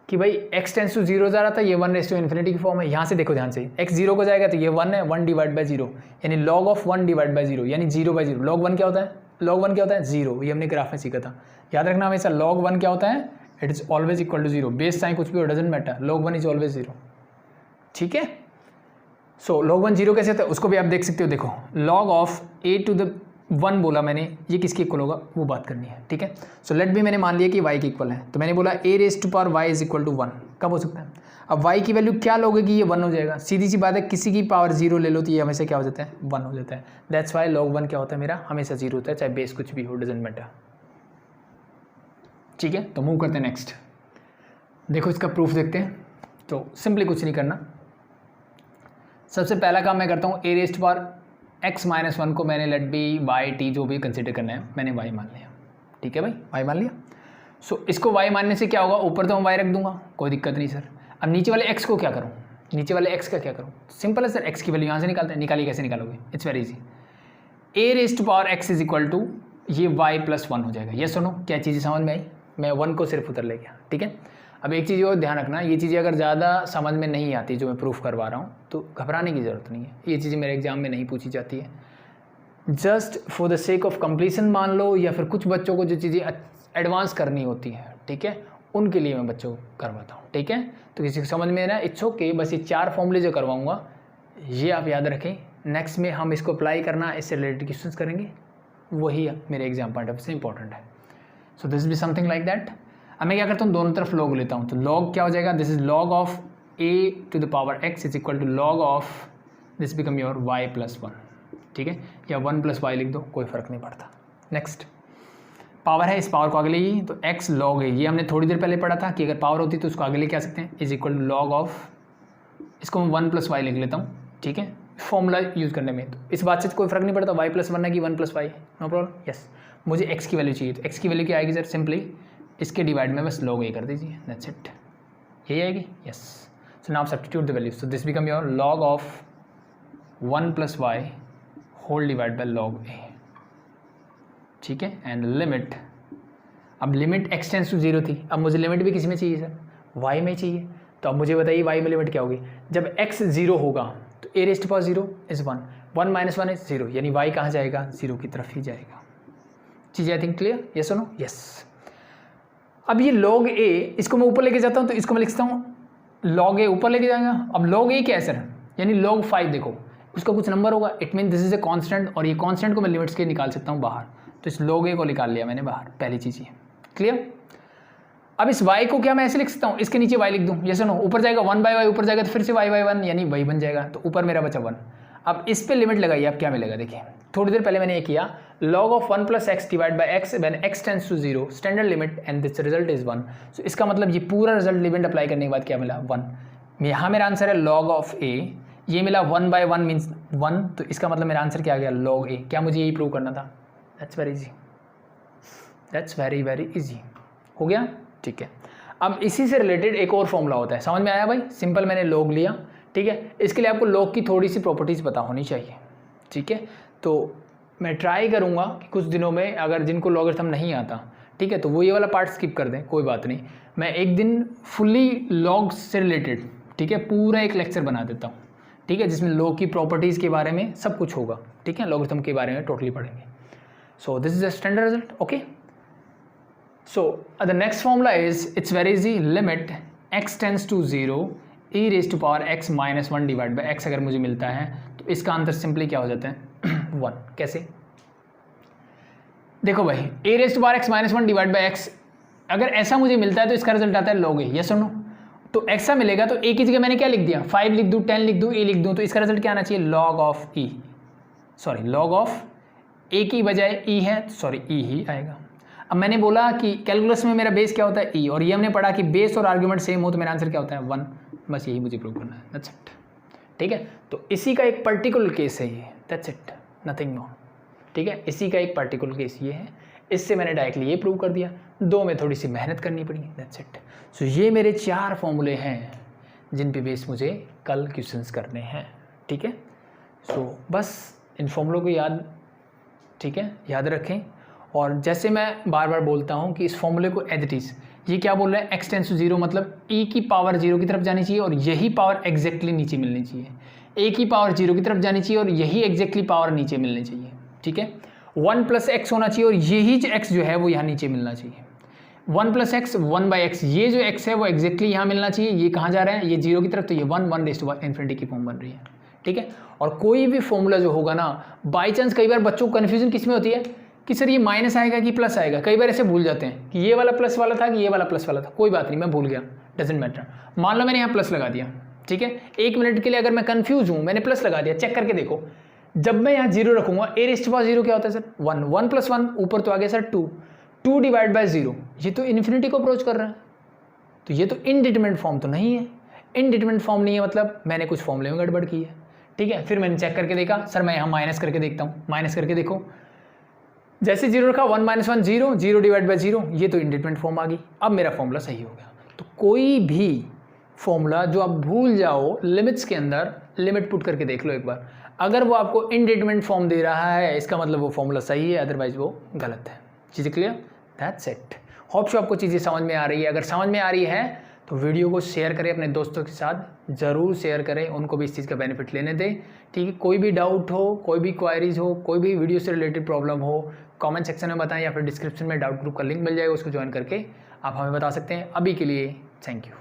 कि भाई x टेंस टू 0 जा रहा था, ये 1 रेज टू इन्फिनिटी की फॉर्म है। यहाँ से देखो ध्यान से, x 0 को जाएगा तो ये 1 है, 1 डिवाइड बाय 0, यानी लॉग ऑफ 1 डिवाइड बाय 0, यानी 0 बाय 0। लॉग 1 क्या होता है? लॉग 1 क्या होता है? 0। ये हमने ग्राफ में सीखा था, याद रखना हमेशा। लॉग 1 क्या होता है? It is always equal to 0। Base sign कुछ भी हो, doesn't matter, log 1 is always 0, ठीक है। सो लॉग 1 0 कैसे होता है उसको भी आप देख सकते हो। देखो log of a to the 1 बोला मैंने, ये किसके इक्वल होगा वो बात करनी है, ठीक है। सो लेट भी मैंने मान लिया कि y के इक्वल है, तो मैंने बोला a raise to power y is equal to 1। कब हो सकता है? अब y की वैल्यू क्या लोगे कि ये 1 हो जाएगा। सीधी सी बात है, किसी की पावर 0 ले लो तो ये हमेशा क्या हो जाता है? 1 हो जाता है। दैट्स वाई लॉग 1 क्या होता है मेरा? हमेशा 0 होता है, चाहे बेस कुछ भी हो, डजेंट मैटर, ठीक है। तो मूव करते हैं नेक्स्ट। देखो इसका प्रूफ देखते हैं। तो सिंपली कुछ नहीं करना, सबसे पहला काम मैं करता हूँ a raise to power x minus 1 को मैंने लेट बी बाई टी जो भी कंसिडर करना है, मैंने y मान लिया, ठीक है भाई, y मान लिया। सो इसको y मानने से क्या होगा? ऊपर तो मैं y रख दूंगा, कोई दिक्कत नहीं सर। अब नीचे वाले x को क्या करूँ? नीचे वाले x का क्या करूँ? सिंपल है सर, x की वैल्यू यहाँ से निकालते हैं। निकालिए, कैसे निकालोगे? It's very easy. a raise to power x is equal to ये y प्लस 1 हो जाएगा। ये सुनो, क्या चीज़ें समझ में आई? मैं 1 को सिर्फ उधर ले गया, ठीक है। अब एक चीज़ और ध्यान रखना, ये चीज़ें अगर ज़्यादा समझ में नहीं आती जो मैं प्रूफ करवा रहा हूँ तो घबराने की ज़रूरत नहीं है। ये चीज़ें मेरे एग्जाम में नहीं पूछी जाती है, just for the sake of completion मान लो, या फिर कुछ बच्चों को जो चीज़ें एडवांस करनी होती है, ठीक है, उनके लिए मैं बच्चों को करवाता हूँ, ठीक है। तो किसी को समझ में ना इट्स ओके, बस ये 4 फॉर्मूले जो करवाऊँगा ये आप याद रखें। नेक्स्ट में हम इसको अप्लाई करना, इससे रिलेटेड क्वेश्चंस करेंगे, वही मेरे एग्जाम पॉइंट ऑफ व्यू से इंपॉर्टेंट है। So this be something like that. अब मैं क्या करता हूँ, दोनों तरफ लॉग लेता हूँ, तो लॉग क्या हो जाएगा, this is log of a to the power x is equal to log of this become your y plus 1, ठीक है, या 1 प्लस वाई लिख दो, कोई फ़र्क नहीं पड़ता। नेक्स्ट पावर है, इस पावर को आगे लीजिए, तो x लॉग है, ये हमने थोड़ी देर पहले पढ़ा था कि अगर पावर होती तो उसको आगे लेके आ सकते हैं, is equal to log of, इसको मैं 1 प्लस वाई लिख लेता हूँ, ठीक है, फॉर्मूला यूज़ करने में। तो इस बात से कोई फ़र्क नहीं पड़ता y प्लस 1 है कि 1 plus y, no problem. Yes, मुझे x की वैल्यू चाहिए, तो x की वैल्यू क्या आएगी सर, सिंपली इसके डिवाइड में बस log a कर दीजिए, दैट्स इट, यही आएगी। Yes, so now substitute the value, so this become your log of 1 plus y whole divide by log a, ठीक है, एंड लिमिट, अब लिमिट x टेंस टू 0 थी, अब मुझे लिमिट भी किसी में चाहिए सर, y में चाहिए। तो अब मुझे बताइए y में लिमिट क्या होगी, जब x 0 होगा तो a rest power 0 is 1, 1 minus 1 is 0, यानी y कहाँ जाएगा, 0 की तरफ ही जाएगा। चीज़ आई थिंक क्लियर, यस और नो, यस। अब ये log a, इसको मैं ऊपर लेके जाता हूँ, तो इसको मैं लिखता हूँ log a ऊपर लेके जाएगा। अब log a क्या है सर, यानी log 5, देखो उसका कुछ नंबर होगा, it mean this is a constant, और ये कांस्टेंट को मैं लिमिट्स के निकाल सकता हूँ बाहर, तो इस log a को निकाल लिया मैंने बाहर, पहली चीज़ ये क्लियर। अब इस y को क्या मैं ऐसे लिख सकता हूँ, इसके नीचे y लिख दूँ, यस और नो, ऊपर जाएगा 1 बाई वाई, ऊपर जाएगा तो फिर से y बाई 1, यानी y बन जाएगा, तो ऊपर मेरा बचा 1। अब इस पे लिमिट लगाइए, अब क्या मिलेगा, देखिए थोड़ी देर पहले मैंने ये किया, log of 1 plus x divide by x when x tends to 0 standard limit and this result is 1। So इसका मतलब ये पूरा रिजल्ट लिमिट अप्लाई करने के बाद क्या मिला, 1। यहाँ मेरा आंसर है log ऑफ a, ये मिला 1 बाई 1 मीन्स 1, तो इसका मतलब मेरा आंसर क्या आ गया, log a। क्या मुझे यही प्रूव करना था, that's very easy, that's very very easy, हो गया, ठीक है। अब इसी से रिलेटेड एक और फॉर्मूला होता है, समझ में आया भाई, सिंपल मैंने log लिया, ठीक है। इसके लिए आपको log की थोड़ी सी प्रॉपर्टीज़ पता होनी चाहिए, ठीक है। तो मैं ट्राई करूँगा कि कुछ दिनों में, अगर जिनको लॉगरिथम नहीं आता, ठीक है, तो वो ये वाला पार्ट स्किप कर दें, कोई बात नहीं, मैं एक दिन फुल्ली log से रिलेटेड, ठीक है, पूरा एक लेक्चर बना देता हूँ, ठीक है, जिसमें log की प्रॉपर्टीज़ के बारे में सब कुछ होगा, ठीक है, लॉगरिथम के बारे में टोटली पढ़ेंगे। सो this is the standard result, okay. So the next formula is, it's very easy, limit x tends to 0 e raised to power x minus 1 divide by x अगर मुझे मिलता है तो इसका आंसर सिंपली क्या हो जाता है 1। कैसे, देखो भाई a raised to power x minus 1 divide by x, अगर ऐसा मुझे मिलता है तो इसका रिजल्ट आता है log a, यस और नो। तो ऐसा मिलेगा तो a की जगह मैंने क्या लिख दिया, 5 लिख दूँ, 10 लिख दूँ, a लिख दूँ, तो इसका रिजल्ट क्या आना चाहिए, log of e, sorry log of a की बजाय e है, सॉरी e ही आएगा। अब मैंने बोला कि कैलकुलस में मेरा बेस क्या होता है e, और ये हमने पढ़ा कि बेस और आर्ग्यूमेंट सेम हो तो मेरा आंसर क्या होता है 1, बस यही मुझे प्रूव करना है, दैट्स इट, ठीक है। तो इसी का एक पर्टिकुलर केस है ये, दैट्स इट, नथिंग मोर, ठीक है, इसी का एक पर्टिकुलर केस ये है, इससे मैंने डायरेक्टली ये प्रूव कर दिया, 2 में थोड़ी सी मेहनत करनी पड़ी, दैट्स इट। सो ये मेरे 4 फॉर्मूले हैं जिन पे बेस मुझे कल क्वेश्चंस करने हैं, ठीक है। सो बस इन फॉर्मूलों को याद, ठीक है, याद रखें। और जैसे मैं बार बार बोलता हूँ कि इस फॉर्मूले को एज इट इज़, ये क्या बोल रहा है, x टेंस टू 0 मतलब e की पावर 0 की तरफ जानी चाहिए और यही पावर एग्जैक्टली नीचे मिलनी चाहिए, a की पावर 0 की तरफ जानी चाहिए और यही एग्जैक्टली पावर नीचे मिलनी चाहिए, ठीक है। 1 प्लस एक्स होना चाहिए और यही जो x जो है वो यहाँ नीचे मिलना चाहिए, 1 प्लस एक्स 1 बाई एक्स, ये जो x है वो एग्जैक्टली यहाँ मिलना चाहिए, ये कहाँ जा रहा है, ये 0 की तरफ, तो ये 1 रेज़्ड टू इन्फिनिटी की फॉर्म बन रही है, ठीक है। और कोई भी फॉर्मूला जो होगा ना, बाई चांस कई बार बच्चों को कन्फ्यूजन किस में होती है कि सर ये माइनस आएगा कि प्लस आएगा, कई बार ऐसे भूल जाते हैं कि ये वाला प्लस वाला था कि ये वाला प्लस वाला था, कोई बात नहीं, मैं भूल गया, डजेंट मैटर, मान लो मैंने यहाँ प्लस लगा दिया, ठीक है, 1 मिनट के लिए अगर मैं कंफ्यूज हूँ, मैंने प्लस लगा दिया, चेक करके देखो, जब मैं यहाँ 0 रखूँगा a रेज़्ड टू पावर 0 क्या होता है सर 1, 1 प्लस 1 ऊपर तो आ गया सर 2, 2 डिवाइड बाई 0, ये तो इन्फिनिटी को अप्रोच कर रहा है, तो ये तो इनडिटरमिनेट फॉर्म तो नहीं है, इनडिटरमिनेट फॉर्म नहीं है मतलब मैंने कुछ फॉर्मूले में गड़बड़ की है, ठीक है। फिर मैंने चेक करके देखा, सर मैं यहाँ माइनस करके देखता हूँ, माइनस करके देखो, जैसे 0 रखा 1 माइनस 1 0, 0 डिवाइड बाई 0, ये तो इंडिटरमिनेट फॉर्म आ गई, अब मेरा फॉर्मूला सही हो गया। तो कोई भी फॉर्मूला जो आप भूल जाओ लिमिट्स के अंदर, लिमिट पुट करके देख लो एक बार, अगर वो आपको इंडिटरमिनेट फॉर्म दे रहा है इसका मतलब वो फॉर्मूला सही है, अदरवाइज वो गलत है। चीज़ें clear, that's it. Hope so आपको चीज़ें समझ में आ रही है, अगर समझ में आ रही है तो वीडियो को शेयर करें अपने दोस्तों के साथ, ज़रूर शेयर करें, उनको भी इस चीज़ का बेनिफिट लेने दें, ठीक है। कोई भी डाउट हो, कोई भी क्वायरीज हो, कोई भी वीडियो से रिलेटेड प्रॉब्लम हो, कमेंट सेक्शन में बताएं या फिर डिस्क्रिप्शन में डाउट ग्रुप का लिंक मिल जाएगा, उसको ज्वाइन करके आप हमें बता सकते हैं। अभी के लिए थैंक यू।